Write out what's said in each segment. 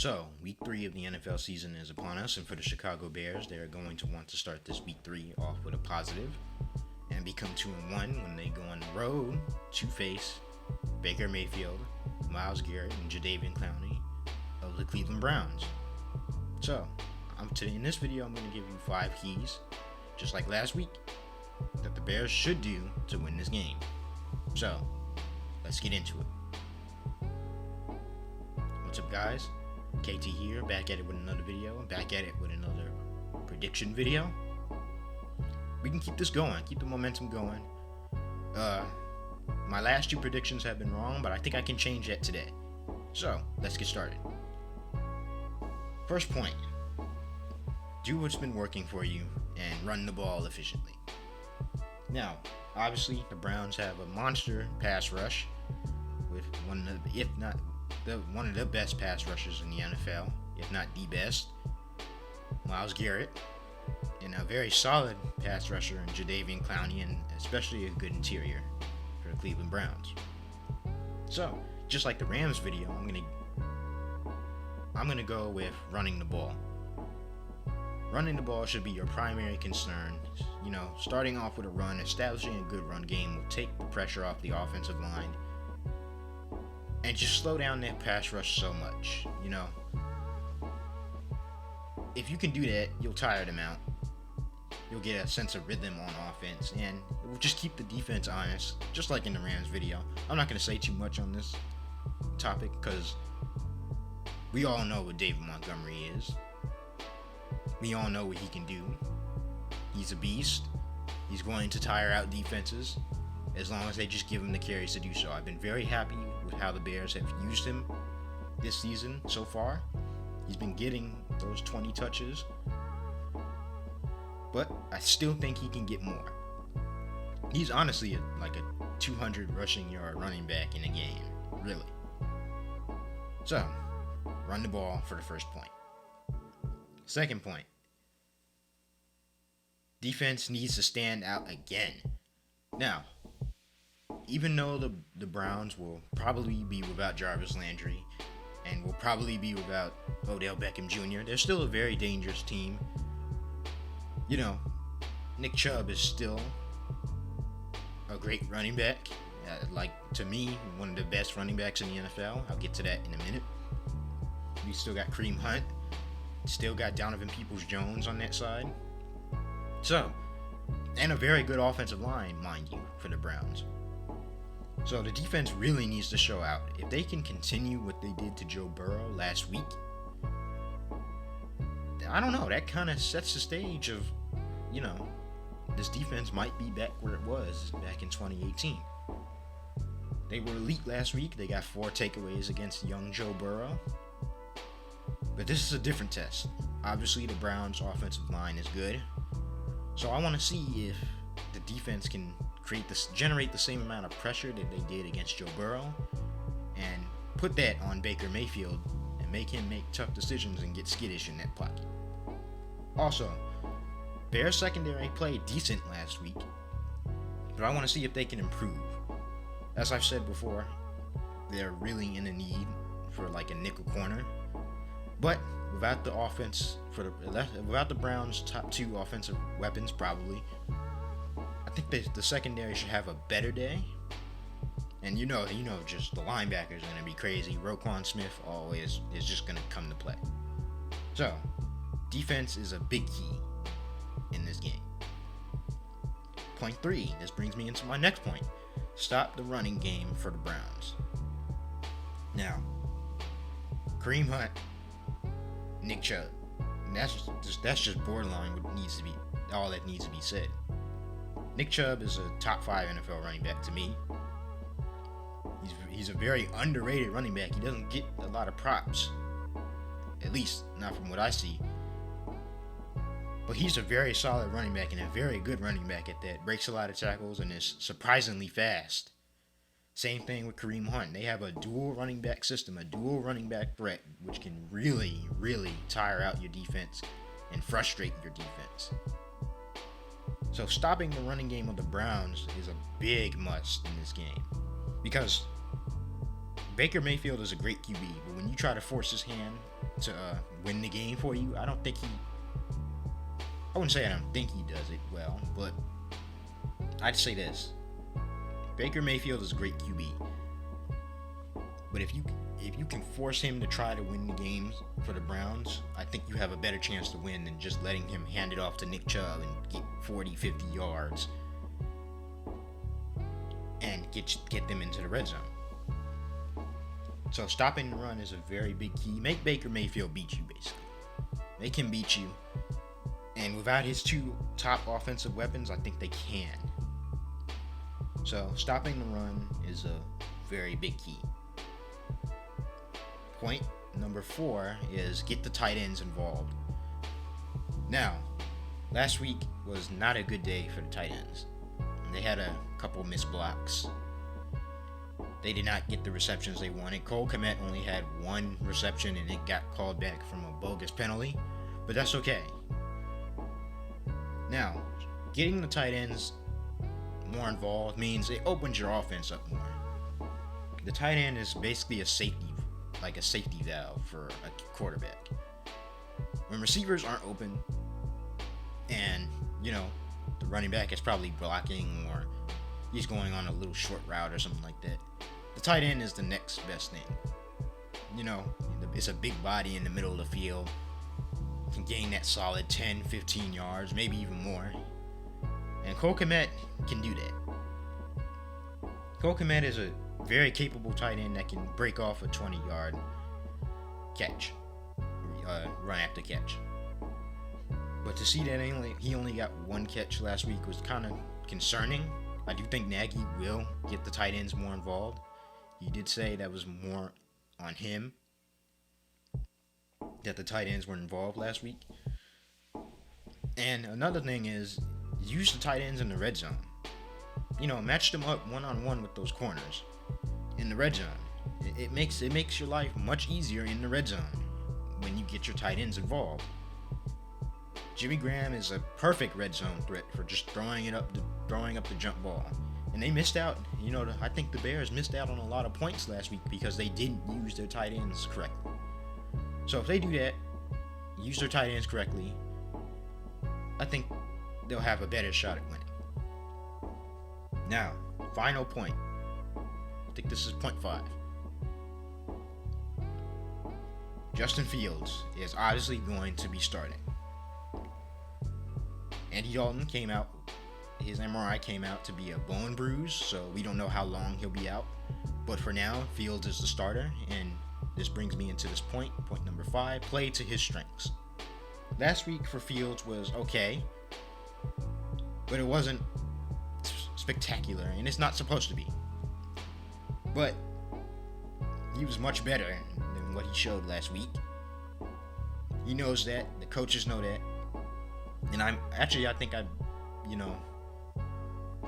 So, week 3 of the NFL season is upon us, and for the Chicago Bears, they are going to want to start this week 3 off with a positive and become 2-1 when they go on the road to face Baker Mayfield, Myles Garrett, and Jadeveon Clowney of the Cleveland Browns. So, in this video, I'm going to give you 5 keys, just like last week, that the Bears should do to win this game. So, let's get into it. What's up, guys? KT here, back at it with another video, back at it with another prediction video. We can keep this going, keep the momentum going. My last 2 predictions have been wrong, but I think I can change that today. So, let's get started. First point, do what's been working for you and run the ball efficiently. Now, obviously, the Browns have a monster pass rush with one of the best pass rushers in the NFL, if not the best, Myles Garrett, and a very solid pass rusher in Jadeveon Clowney, and especially a good interior for the Cleveland Browns. So, just like the Rams video, I'm gonna go with running the ball. Running the ball should be your primary concern. Starting off with a run, establishing a good run game will take the pressure off the offensive line and just slow down that pass rush so much. If you can do that, you'll tire them out. You'll get a sense of rhythm on offense, and it will just keep the defense honest, just like in the Rams video. I'm not going to say too much on this topic because we all know what David Montgomery is. We all know what he can do. He's a beast. He's going to tire out defenses as long as they just give him the carries to do so. I've been very happy with how the Bears have used him this season so far. He's been getting those 20 touches, but I still think he can get more. He's honestly like a 200 rushing yard running back in a game, really. So, run the ball for the first point. Second point, defense needs to stand out again. Now, even though the Browns will probably be without Jarvis Landry and will probably be without Odell Beckham Jr., they're still a very dangerous team. Nick Chubb is still a great running back. To me, one of the best running backs in the NFL. I'll get to that in a minute. We still got Kareem Hunt. Still got Donovan Peoples-Jones on that side. So, and a very good offensive line, mind you, for the Browns. So the defense really needs to show out. If they can continue what they did to Joe Burrow last week, I don't know, that kind of sets the stage of, this defense might be back where it was back in 2018. They were elite last week. They got 4 takeaways against young Joe Burrow. But this is a different test. Obviously, the Browns' offensive line is good. So I want to see if the defense can generate the same amount of pressure that they did against Joe Burrow and put that on Baker Mayfield and make him make tough decisions and get skittish in that pocket. Also, Bears secondary played decent last week, but I want to see if they can improve. As I've said before, they're really in a need for like a nickel corner, but without the Browns' top 2 offensive weapons, probably, I think the secondary should have a better day. And just the linebackers are going to be crazy. Roquan Smith always is just going to come to play. So, defense is a big key in this game. Point 3, this brings me into my next point. Stop the running game for the Browns. Now, Kareem Hunt, Nick Chubb, and that's just borderline what needs to be, all that needs to be said. Nick Chubb is a top 5 NFL running back to me. He's a very underrated running back. He doesn't get a lot of props, at least not from what I see. But he's a very solid running back and a very good running back at that. Breaks a lot of tackles and is surprisingly fast. Same thing with Kareem Hunt. They have a dual running back system, a dual running back threat, which can really, really tire out your defense and frustrate your defense. So stopping the running game of the Browns is a big must in this game because Baker Mayfield is a great QB, but when you try to force his hand to win the game for you, I don't think I wouldn't say I don't think he does it well, but I'd say this. Baker Mayfield is a great QB. But if you can force him to try to win the games for the Browns, I think you have a better chance to win than just letting him hand it off to Nick Chubb and get 40, 50 yards and get them into the red zone. So stopping the run is a very big key. Make Baker Mayfield beat you, basically. Make him beat you. And without his two top offensive weapons, I think they can. So stopping the run is a very big key. Point number 4 is get the tight ends involved. Now, last week was not a good day for the tight ends. They had a couple missed blocks. They did not get the receptions they wanted. Cole Kmet only had 1 reception and it got called back from a bogus penalty, but that's okay. Now, getting the tight ends more involved means it opens your offense up more. The tight end is basically a safety valve for a quarterback. When receivers aren't open and, the running back is probably blocking or he's going on a little short route or something like that, the tight end is the next best thing. It's a big body in the middle of the field. Can gain that solid 10, 15 yards, maybe even more. And Cole Kmet can do that. Cole Kmet is a very capable tight end that can break off a 20-yard catch, run after catch. But to see that he only got 1 catch last week was kind of concerning. I do think Nagy will get the tight ends more involved. He did say that was more on him, that the tight ends were involved last week. And another thing is, use the tight ends in the red zone. Match them up one-on-one with those corners in the red zone. It makes your life much easier in the red zone when you get your tight ends involved. Jimmy Graham is a perfect red zone threat for just throwing up the jump ball. And they missed out. I think the Bears missed out on a lot of points last week because they didn't use their tight ends correctly. So if they do that, use their tight ends correctly, I think they'll have a better shot at winning. Now, final point. I think this is point 5. Justin Fields is obviously going to be starting. Andy Dalton came out, his MRI came out to be a bone bruise, so we don't know how long he'll be out. But for now, Fields is the starter, and this brings me into this point number 5, play to his strengths. Last week for Fields was okay, but it wasn't spectacular, and it's not supposed to be. But he was much better than what he showed last week. He knows that, the coaches know that, and I think I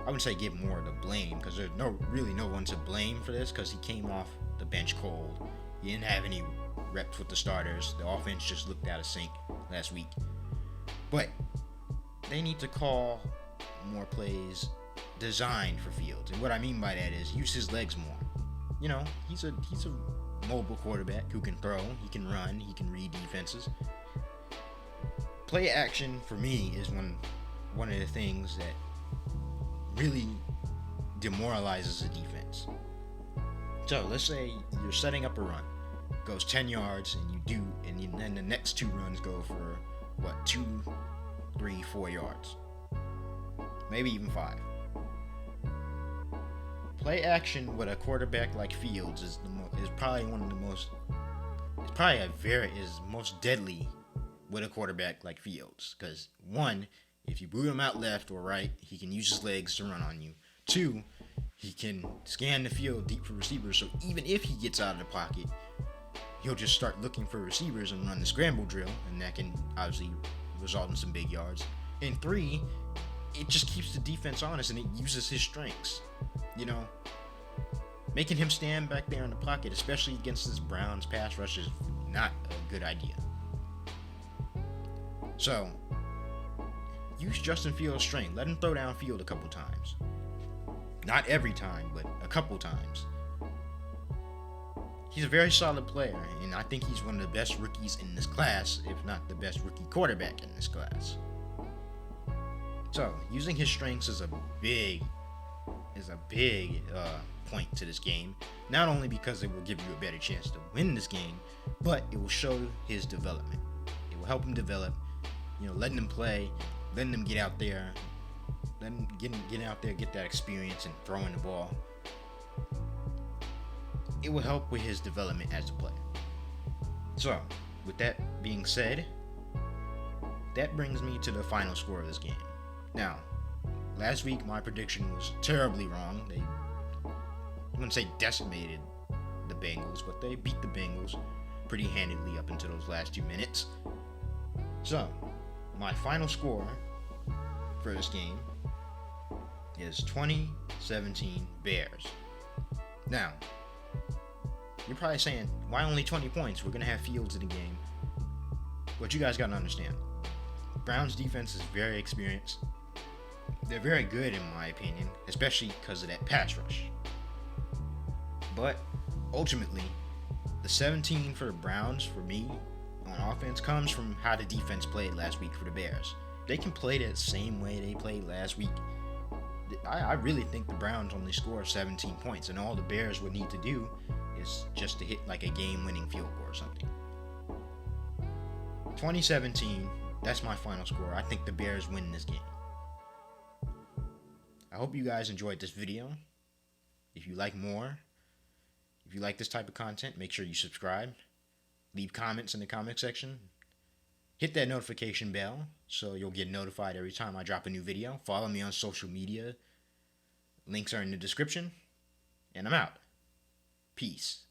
wouldn't say give more of the blame, because there's really no one to blame for this, because he came off the bench cold. He didn't have any reps with the starters. The offense just looked out of sync last week. But they need to call more plays designed for Fields. And what I mean by that is use his legs more. He's a mobile quarterback who can throw, he can run, he can read defenses. Play action for me is one of the things that really demoralizes a defense. So let's say you're setting up a run, goes 10 yards, and then the next 2 runs go for 2, 3, 4 yards, maybe even 5. Play action with a quarterback like Fields is probably one of the most. It's probably most deadly with a quarterback like Fields, because 1, if you boot him out left or right, he can use his legs to run on you. 2, he can scan the field deep for receivers, so even if he gets out of the pocket, he'll just start looking for receivers and run the scramble drill, and that can obviously result in some big yards. And 3, it just keeps the defense honest, and it uses his strengths. Making him stand back there in the pocket, especially against this Browns pass rush, is not a good idea. So, use Justin Fields' strength. Let him throw downfield a couple times. Not every time, but a couple times. he's a very solid player, and I think he's one of the best rookies in this class, if not the best rookie quarterback in this class. So, using his strengths is a big point to this game. Not only because it will give you a better chance to win this game, but it will show his development. It will help him develop. Letting him play, letting him get out there, letting him get out there, get that experience and throwing the ball. It will help with his development as a player. So, with that being said, that brings me to the final score of this game. Now, last week my prediction was terribly wrong. I wouldn't say decimated the Bengals, but they beat the Bengals pretty handedly up until those last 2 minutes. So, my final score for this game is 20-17 Bears. Now, you're probably saying, why only 20 points? We're going to have Fields in the game. But you guys got to understand, Browns defense is very experienced. They're very good in my opinion, especially because of that pass rush. But ultimately, the 17 for the Browns, for me, on offense, comes from how the defense played last week for the Bears. They can play that same way they played last week. I really think the Browns only score 17 points, and all the Bears would need to do is just to hit like a game-winning field goal or something. 2017, that's my final score. I think the Bears win this game. I hope you guys enjoyed this video. If you like more, if you like this type of content, make sure you subscribe. Leave comments in the comment section. Hit that notification bell so you'll get notified every time I drop a new video. Follow me on social media. Links are in the description. And I'm out. Peace.